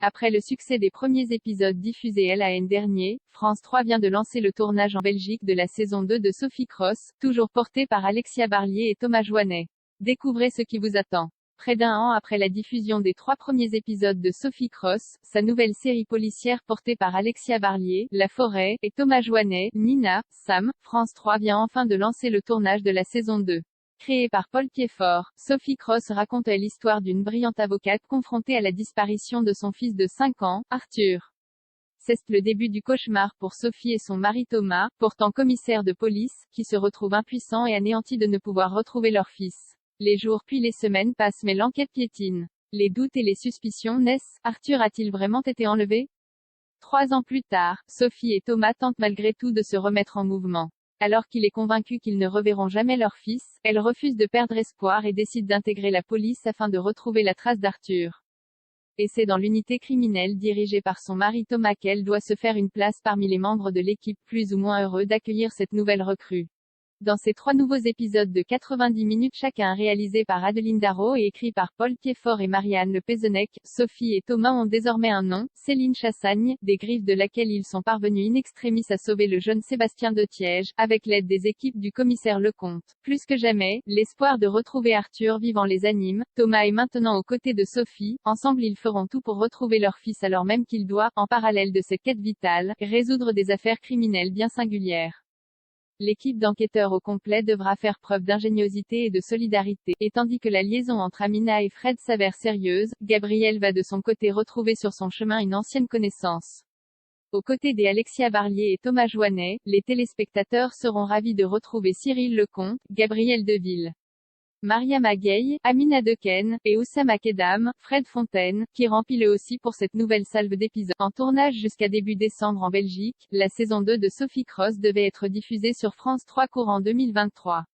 Après le succès des premiers épisodes diffusés l'an dernier, France 3 vient de lancer le tournage en Belgique de la saison 2 de Sophie Cross, toujours portée par Alexia Barlier et Thomas Joinet. Découvrez ce qui vous attend. Près d'un an après la diffusion des 3 premiers épisodes de Sophie Cross, sa nouvelle série policière portée par Alexia Barlier, La Forêt, et Thomas Joinet, Nina, Sam, France 3 vient enfin de lancer le tournage de la saison 2. Créée par Paul Piedfort, Sophie Cross raconte l'histoire d'une brillante avocate confrontée à la disparition de son fils de 5 ans, Arthur. C'est le début du cauchemar pour Sophie et son mari Thomas, pourtant commissaire de police, qui se retrouvent impuissants et anéantis de ne pouvoir retrouver leur fils. Les jours puis les semaines passent mais l'enquête piétine. Les doutes et les suspicions naissent. Arthur a-t-il vraiment été enlevé? 3 ans plus tard, Sophie et Thomas tentent malgré tout de se remettre en mouvement. Alors qu'il est convaincu qu'ils ne reverront jamais leur fils, elle refuse de perdre espoir et décide d'intégrer la police afin de retrouver la trace d'Arthur. Et c'est dans l'unité criminelle dirigée par son mari Thomas qu'elle doit se faire une place parmi les membres de l'équipe, plus ou moins heureux d'accueillir cette nouvelle recrue. Dans ces 3 nouveaux épisodes de 90 minutes chacun réalisés par Adeline Darro et écrits par Paul Piedfort et Marianne Le Pézennec, Sophie et Thomas ont désormais un nom, Céline Chassagne, des griffes de laquelle ils sont parvenus in extremis à sauver le jeune Sébastien de Thiège, avec l'aide des équipes du commissaire Lecomte. Plus que jamais, l'espoir de retrouver Arthur vivant les anime. Thomas est maintenant aux côtés de Sophie, ensemble ils feront tout pour retrouver leur fils alors même qu'il doit, en parallèle de cette quête vitale, résoudre des affaires criminelles bien singulières. L'équipe d'enquêteurs au complet devra faire preuve d'ingéniosité et de solidarité, et tandis que la liaison entre Amina et Fred s'avère sérieuse, Gabriel va de son côté retrouver sur son chemin une ancienne connaissance. Aux côtés des Alexia Barlier et Thomas Joinet, les téléspectateurs seront ravis de retrouver Cyril Lecomte, Gabriel Deville, Maria Maguey, Amina Dequesne, et Oussama Kedam, Fred Fontaine, qui remplit eux aussi pour cette nouvelle salve d'épisodes. En tournage jusqu'à début décembre en Belgique, la saison 2 de Sophie Cross devait être diffusée sur France 3 courant 2023.